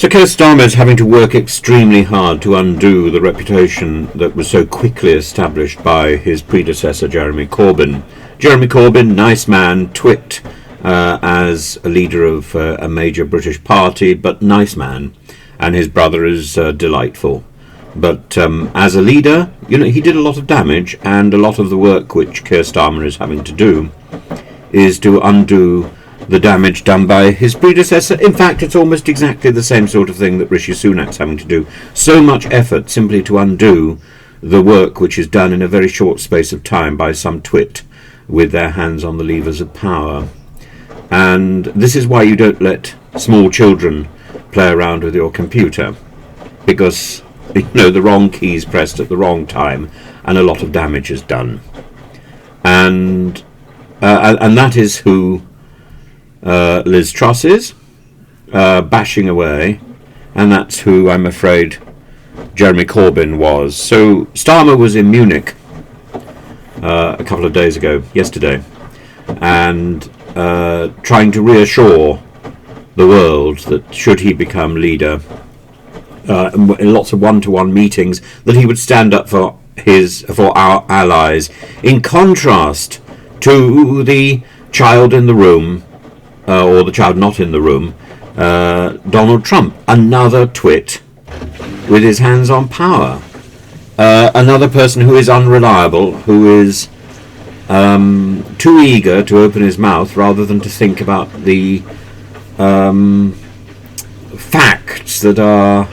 So Keir Starmer is having to work extremely hard to undo the reputation that was so quickly established by his predecessor, Jeremy Corbyn. Jeremy Corbyn, nice man, twit as a leader of a major British party, but nice man, and his brother is delightful. But as a leader, he did a lot of damage, and a lot of the work which Keir Starmer is having to do is to undo the damage done by his predecessor. In fact, it's almost exactly the same sort of thing that Rishi Sunak's having to do. So much effort simply to undo the work which is done in a very short space of time by some twit with their hands on the levers of power. And this is why you don't let small children play around with your computer, because the wrong keys pressed at the wrong time and a lot of damage is done. And that is who Liz Truss is, bashing away, and that's who I'm afraid Jeremy Corbyn was. So Starmer was in Munich a couple of days ago, yesterday, and trying to reassure the world that should he become leader, in lots of one-to-one meetings, that he would stand up for our allies, in contrast to the child in the room, or the child not in the room, Donald Trump, another twit with his hands on power, another person who is unreliable, who is too eager to open his mouth rather than to think about the facts that are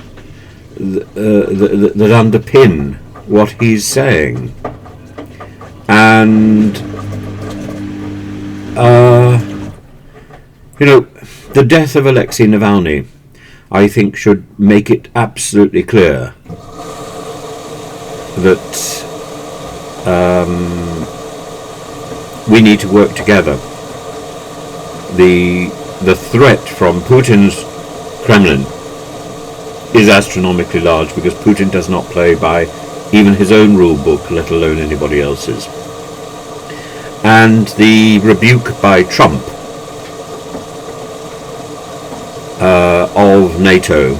that underpin what he's saying. And the death of Alexei Navalny, I think, should make it absolutely clear that we need to work together. The threat from Putin's Kremlin is astronomically large, because Putin does not play by even his own rule book, let alone anybody else's. And the rebuke by Trump of Nato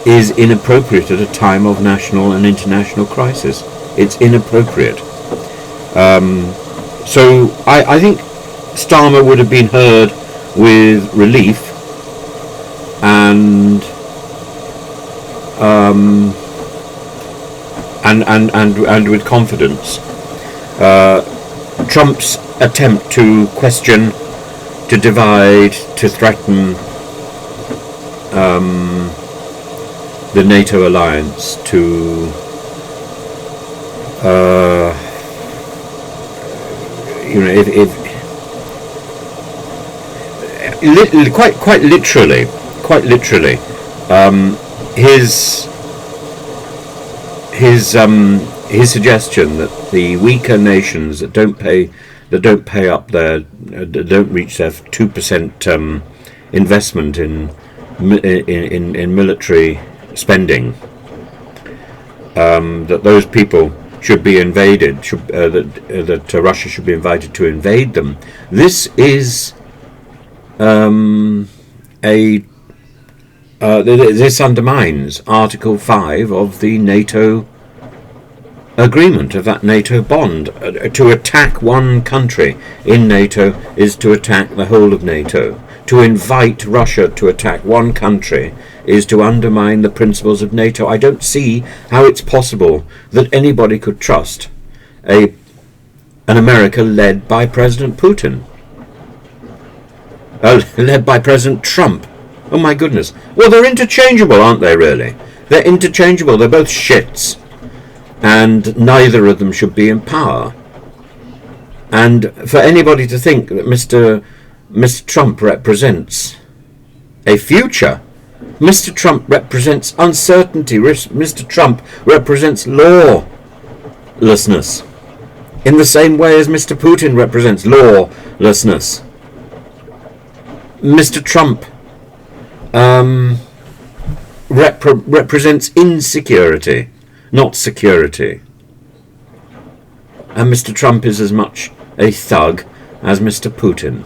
is inappropriate at a time of national and international crisis. It's inappropriate. So I think Starmer would have been heard with relief and with confidence. Trump's attempt to question, to divide, to threaten the NATO alliance, to quite literally, his suggestion that the weaker nations that don't pay up don't reach their 2% investment in military spending, that those people should be invaded, that Russia should be invited to invade them. This is this undermines Article 5 of the NATO agreement, of that NATO bond. To attack one country in NATO is to attack the whole of NATO. To invite Russia to attack one country is to undermine the principles of NATO. I don't see how it's possible that anybody could trust an America led by President Putin, led by President Trump. Oh my goodness. Well, they're interchangeable, aren't they, really? They're interchangeable. They're both shits. And neither of them should be in power. And for anybody to think that Mr. Trump represents a future, Mr. Trump represents uncertainty. Mr. Trump represents lawlessness, in the same way as Mr. Putin represents lawlessness. Mr. Trump represents insecurity, not security. And Mr. Trump is as much a thug as Mr. Putin.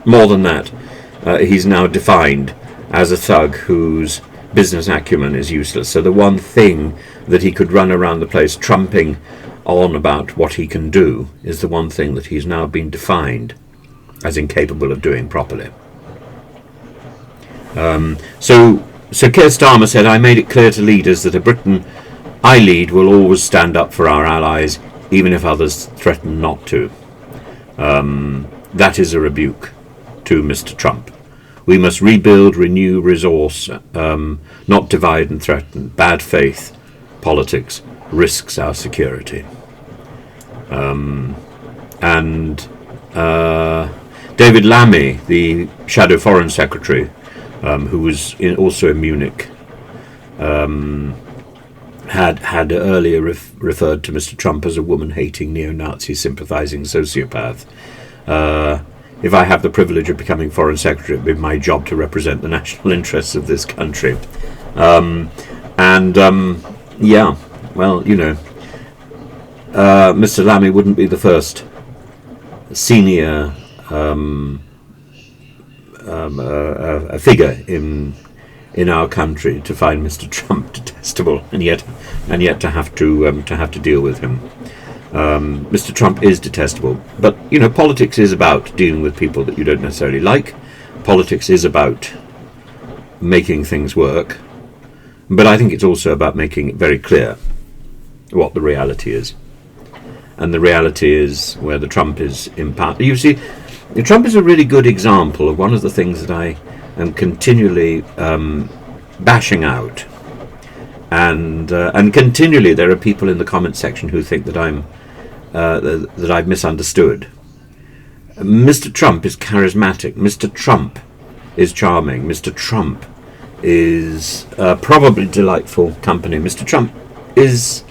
More than that, he's now defined as a thug whose business acumen is useless. So the one thing that he could run around the place trumping on about what he can do is the one thing that he's now been defined as incapable of doing properly. So Keir Starmer said, "I made it clear to leaders that a Britain I lead will always stand up for our allies, even if others threaten not to." That is a rebuke to Mr. Trump. We must rebuild, renew, resource, not divide and threaten. Bad faith politics risks our security. David Lammy, the Shadow Foreign Secretary, who was also in Munich, had earlier referred to Mr. Trump as a woman-hating, neo-Nazi, sympathising sociopath. If I have the privilege of becoming Foreign Secretary, it would be my job to represent the national interests of this country. Yeah, well, you know, Mr. Lammy wouldn't be the first senior figure in our country to find Mr. Trump detestable, and yet to have to deal with him. Mr. Trump is detestable, but you know, politics is about dealing with people that you don't necessarily like. Politics is about making things work, but I think it's also about making it very clear what the reality is. And the reality is where the Trump is in power. You see, Trump is a really good example of one of the things that I am continually bashing out, and continually there are people in the comment section who think that that I've misunderstood. Mr. Trump is charismatic. Mr. Trump is charming. Mr. Trump is probably delightful company. Mr. Trump is,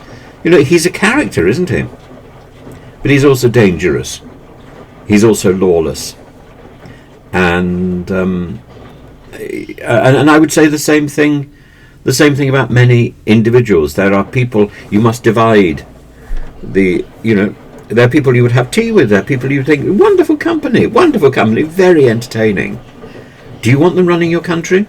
you know, he's a character, isn't he? But he's also dangerous. He's also lawless, and I would say the same thing about many individuals. There are people you must divide. There are people you would have tea with. There are people you think wonderful company, very entertaining. Do you want them running your country?